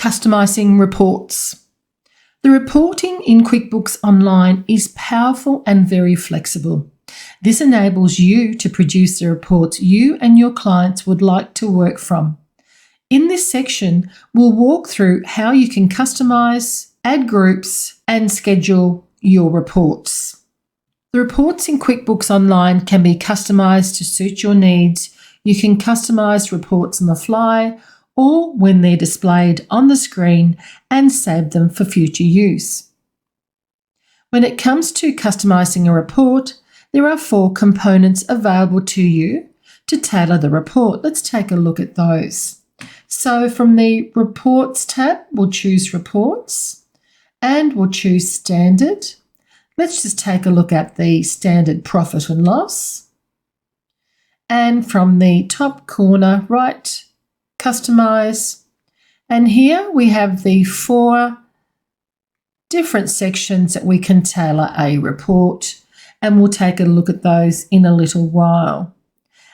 Customizing reports. The reporting in QuickBooks Online is powerful and very flexible. This enables you to produce the reports you and your clients would like to work from. In this section, we'll walk through how you can customize, add groups, and schedule your reports. The reports in QuickBooks Online can be customized to suit your needs. You can customize reports on the fly or when they're displayed on the screen and save them for future use. When it comes to customizing a report, there are 4 components available to you to tailor the report. Let's take a look at those. So from the Reports tab, we'll choose Reports and we'll choose Standard. Let's just take a look at the Standard Profit and Loss. And from the top corner, right, Customize. And here we have the 4 different sections that we can tailor a report, and we'll take a look at those in a little while.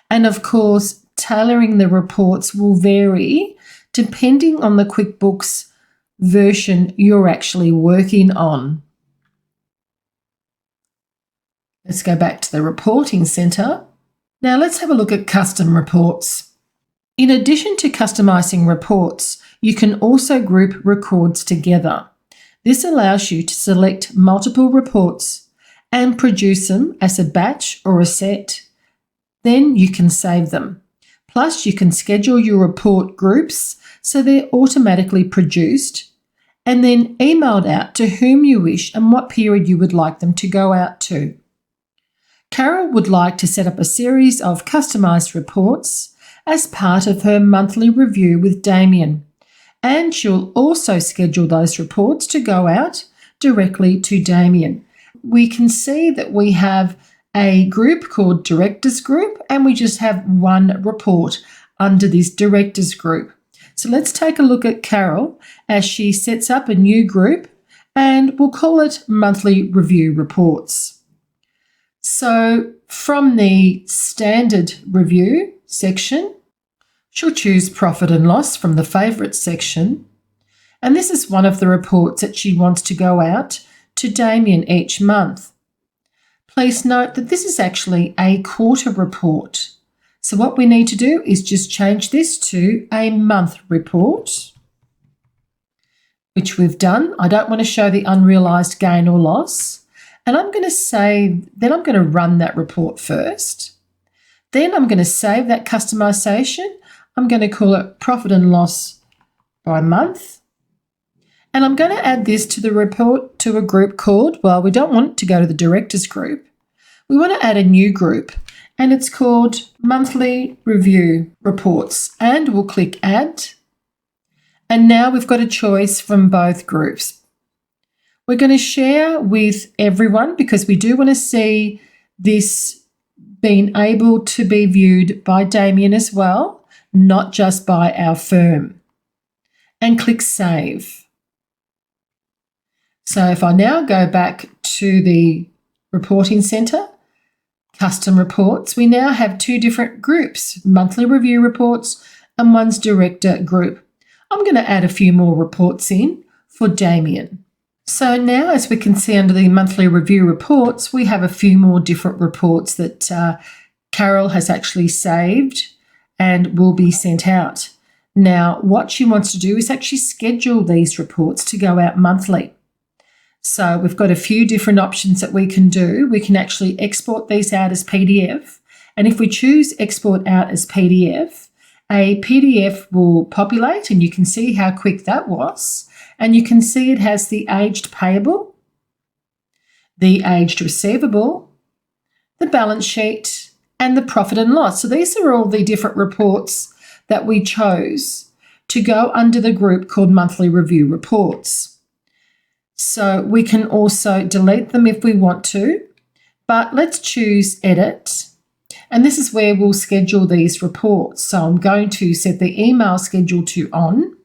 And of course, tailoring the reports will vary depending on the QuickBooks version you're actually working on. Let's go back to the Reporting Center. Now let's have a look at custom reports. In addition to customizing reports, you can also group records together. This allows you to select multiple reports and produce them as a batch or a set. Then you can save them. Plus, you can schedule your report groups so they're automatically produced and then emailed out to whom you wish and what period you would like them to go out to. Carol would like to set up a series of customized reports as part of her monthly review with Damien, and she'll also schedule those reports to go out directly to Damien. We can see that we have a group called Directors Group, and we just have one report under this Directors Group. So let's take a look at Carol as she sets up a new group, and we'll call it Monthly Review Reports. So from the Standard Review section, she'll choose Profit and Loss from the Favourites section, and this is one of the reports that she wants to go out to Damien each month. Please note that this is actually a quarter report. So what we need to do is just change this to a month report, which we've done. I don't want to show the unrealised gain or loss. And I'm going to save, then I'm going to run that report first. Then I'm going to save that customization. I'm going to call it Profit and Loss by month. And I'm going to add this to the report to a group called, well, we don't want it to go to the Directors Group. We want to add a new group, and it's called Monthly Review Reports. And we'll click Add. And now we've got a choice from both groups. We're going to share with everyone because we do want to see this being able to be viewed by Damien as well, not just by our firm. And click Save. So if I now go back to the Reporting Center, Custom Reports, we now have 2 different groups, Monthly Review Reports and one's Director Group. I'm going to add a few more reports in for Damien. So now, as we can see under the Monthly Review Reports, we have a few more different reports that Carol has actually saved and will be sent out. Now, what she wants to do is actually schedule these reports to go out monthly. So we've got a few different options that we can do. We can actually export these out as PDF. And if we choose Export Out as PDF, a PDF will populate, and you can see how quick that was. And you can see it has the aged payable, the aged receivable, the balance sheet, and the profit and loss. So these are all the different reports that we chose to go under the group called Monthly Review Reports. So we can also delete them if we want to, but let's choose Edit. And this is where we'll schedule these reports. So I'm going to set the email schedule to on.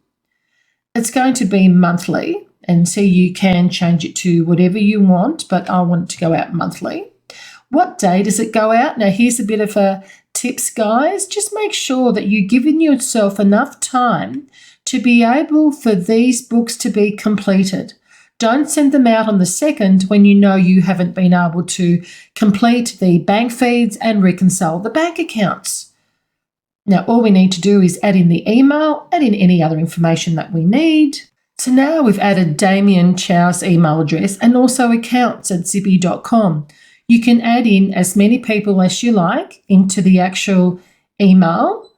It's going to be monthly, and so you can change it to whatever you want, but I want it to go out monthly. What day does it go out? Now, here's a bit of a tips, guys. Just make sure that you've given yourself enough time to be able for these books to be completed. Don't send them out on the 2nd when you know you haven't been able to complete the bank feeds and reconcile the bank accounts. Now, all we need to do is add in the email, add in any other information that we need. So now we've added Damien Chow's email address and also accounts@zippy.com. You can add in as many people as you like into the actual email.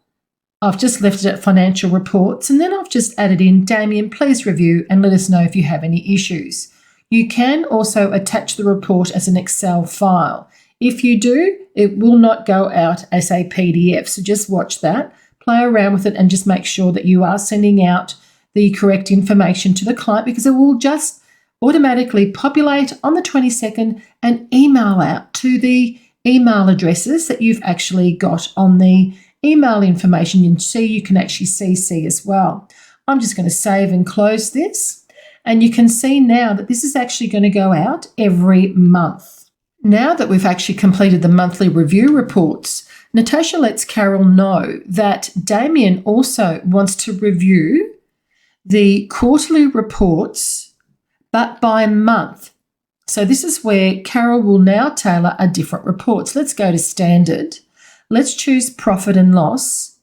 I've just left it at financial reports, and then I've just added in Damien, please review and let us know if you have any issues. You can also attach the report as an Excel file. If you do, it will not go out as a PDF. So just watch that, play around with it, and just make sure that you are sending out the correct information to the client, because it will just automatically populate on the 22nd and email out to the email addresses that you've actually got on the email information. You can actually CC as well. I'm just going to save and close this. And you can see now that this is actually going to go out every month. Now that we've actually completed the monthly review reports, Natasha lets Carol know that Damien also wants to review the quarterly reports, but by month. So this is where Carol will now tailor a different report. So let's go to standard. Let's choose profit and loss.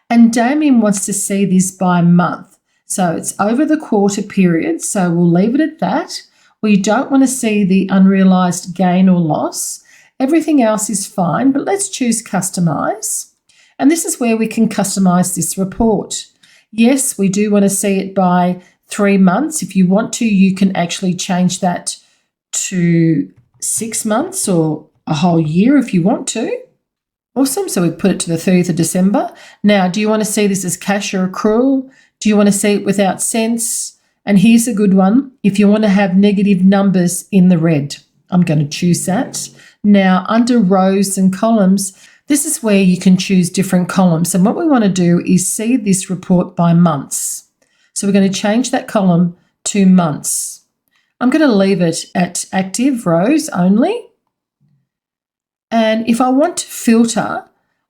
And Damien wants to see this by month. So it's over the quarter period. So we'll leave it at that. We don't want to see the unrealised gain or loss. Everything else is fine, but let's choose customise. And this is where we can customise this report. Yes, we do want to see it by 3 months. If you want to, you can actually change that to 6 months or a whole year if you want to. Awesome. So we put it to the 30th of December. Now, do you want to see this as cash or accrual? Do you want to see it without cents? And here's a good one. If you want to have negative numbers in the red, I'm going to choose that. Now, under rows and columns, this is where you can choose different columns. And what we want to do is see this report by months. So we're going to change that column to months. I'm going to leave it at active rows only. And if I want to filter,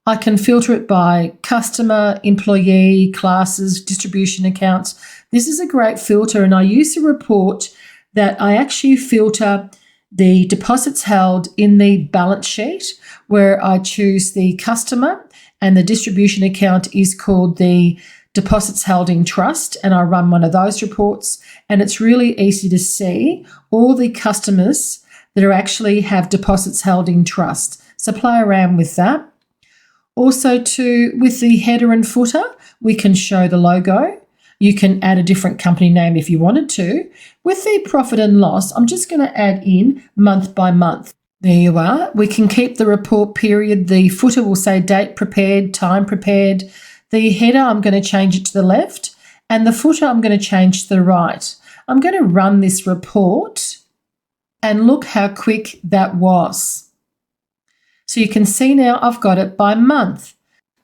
I can filter it by customer, employee, classes, distribution accounts. This is a great filter, and I use a report that I actually filter the deposits held in the balance sheet, where I choose the customer, and the distribution account is called the deposits held in trust, and I run one of those reports, and it's really easy to see all the customers that are actually have deposits held in trust. So play around with that. Also with the header and footer, we can show the logo. You can add a different company name if you wanted to. With the profit and loss, I'm just going to add in month by month. There you are. We can keep the report period. The footer will say date prepared, time prepared. The header, I'm going to change it to the left. And the footer, I'm going to change to the right. I'm going to run this report and look how quick that was. So you can see now I've got it by month.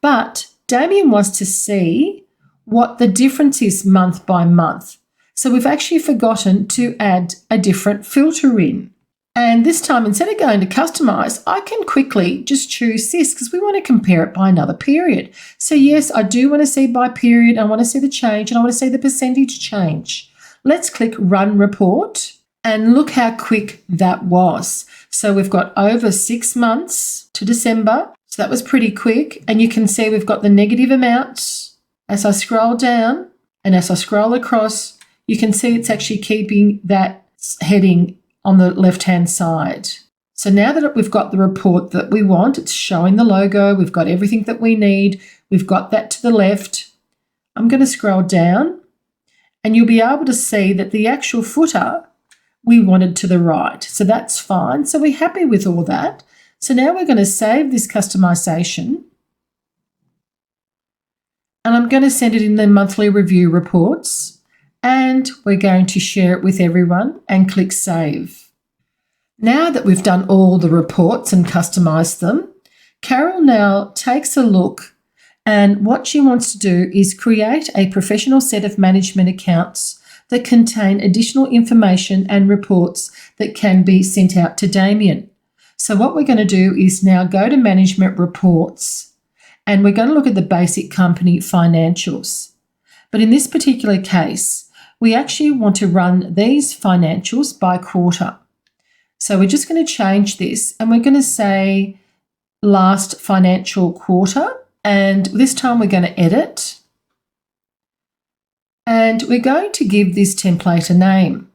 But Damien wants to see what the difference is month by month. So we've actually forgotten to add a different filter in. And this time, instead of going to customise, I can quickly just choose this because we want to compare it by another period. So yes, I do want to see by period. I want to see the change and I want to see the percentage change. Let's click Run Report and look how quick that was. So we've got over 6 months to December. So that was pretty quick. And you can see we've got the negative amounts. As I scroll down and as I scroll across, you can see it's actually keeping that heading on the left-hand side. So now that we've got the report that we want, it's showing the logo, we've got everything that we need, we've got that to the left. I'm going to scroll down and you'll be able to see that the actual footer we wanted to the right. So that's fine. So we're happy with all that. So now we're going to save this customization and I'm going to send it in the monthly review reports. And we're going to share it with everyone and click Save. Now that we've done all the reports and customised them, Carol now takes a look, and what she wants to do is create a professional set of management accounts that contain additional information and reports that can be sent out to Damien. So what we're going to do is now go to Management Reports, and we're going to look at the basic company financials. But in this particular case, we actually want to run these financials by quarter. So we're just going to change this and we're going to say last financial quarter, and this time we're going to edit. And we're going to give this template a name.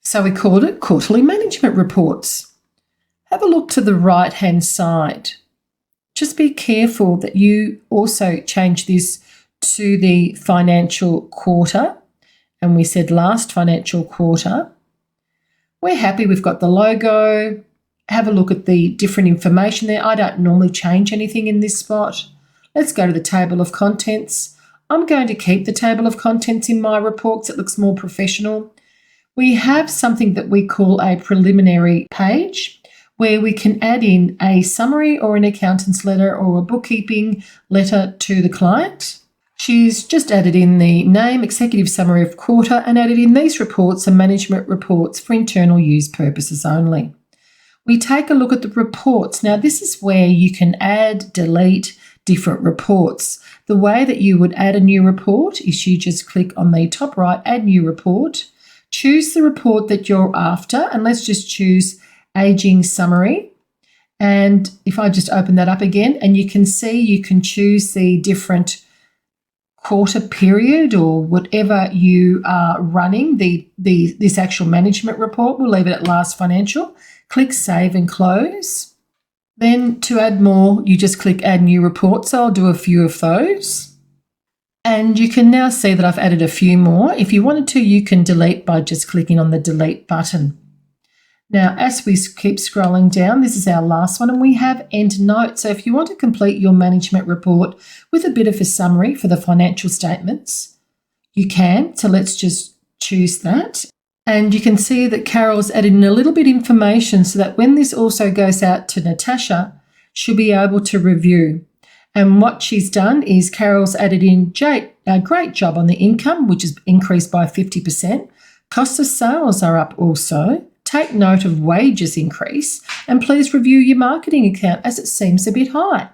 So we called it Quarterly Management Reports. Have a look to the right-hand side. Just be careful that you also change this to the financial quarter. And we said last financial quarter. We're happy we've got the logo. Have a look at the different information there. I don't normally change anything in this spot. Let's go to the table of contents. I'm going to keep the table of contents in my report because it looks more professional. We have something that we call a preliminary page where we can add in a summary or an accountant's letter or a bookkeeping letter to the client. She's just added in the name, executive summary of quarter, and added in these reports are management reports for internal use purposes only. We take a look at the reports. Now, this is where you can add, delete different reports. The way that you would add a new report is you just click on the top right, add new report, choose the report that you're after, and let's just choose aging summary. And if I just open that up again, and you can see you can choose the different quarter period or whatever you are running this actual management report. We'll leave it at last financial. Click save and close. Then to add more, you just click add new report. So I'll do a few of those. And you can now see that I've added a few more. If you wanted to, you can delete by just clicking on the delete button. Now, as we keep scrolling down, this is our last one, and we have end note. So if you want to complete your management report with a bit of a summary for the financial statements, you can. So let's just choose that. And you can see that Carol's added in a little bit of information so that when this also goes out to Natasha, she'll be able to review. And what she's done is Carol's added in a great job on the income, which has increased by 50%. Costs of sales are up also. Take note of wages increase, and please review your marketing account as it seems a bit high.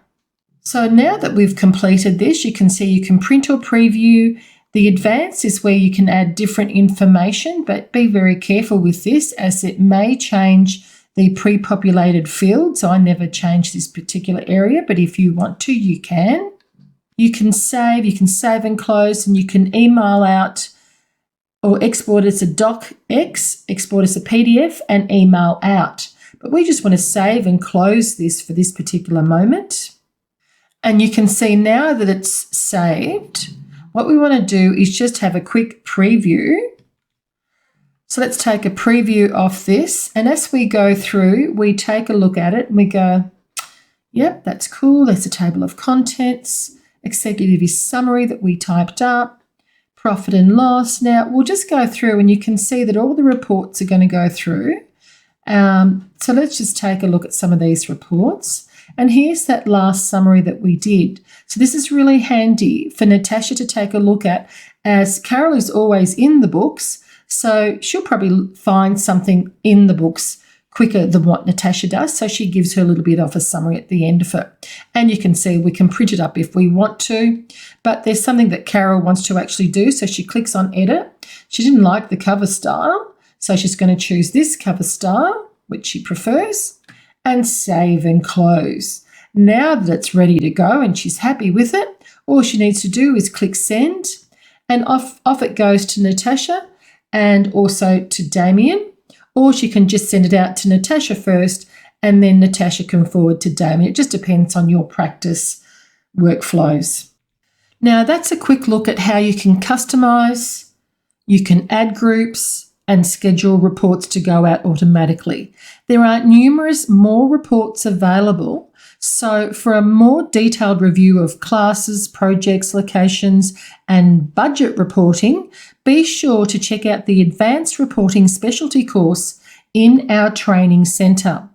So now that we've completed this, you can see you can print or preview. The advanced is where you can add different information, but be very careful with this as it may change the pre-populated fields. I never change this particular area, but if you want to, you can. You can save and close, and you can email out or export as a docx, export as a PDF, and email out. But we just want to save and close this for this particular moment. And you can see now that it's saved. What we want to do is just have a quick preview. So let's take a preview of this. And as we go through, we take a look at it and we go, yep, that's cool. There's a table of contents, executive summary that we typed up, profit and loss. Now, we'll just go through and you can see that all the reports are going to go through. So let's just take a look at some of these reports. And here's that last summary that we did. So this is really handy for Natasha to take a look at, as Carol is always in the books. So she'll probably find something in the books quicker than what Natasha does. So she gives her a little bit of a summary at the end of it. And you can see we can print it up if we want to, but there's something that Carol wants to actually do. So she clicks on edit. She didn't like the cover style, so she's going to choose this cover style, which she prefers, and save and close. Now that it's ready to go and she's happy with it, all she needs to do is click send, and off it goes to Natasha and also to Damien. Or she can just send it out to Natasha first, and then Natasha can forward to Damien. It just depends on your practice workflows. Now, that's a quick look at how you can customize, you can add groups, and schedule reports to go out automatically. There are numerous more reports available. So for a more detailed review of classes, projects, locations, and budget reporting, be sure to check out the Advanced Reporting Specialty course in our training centre.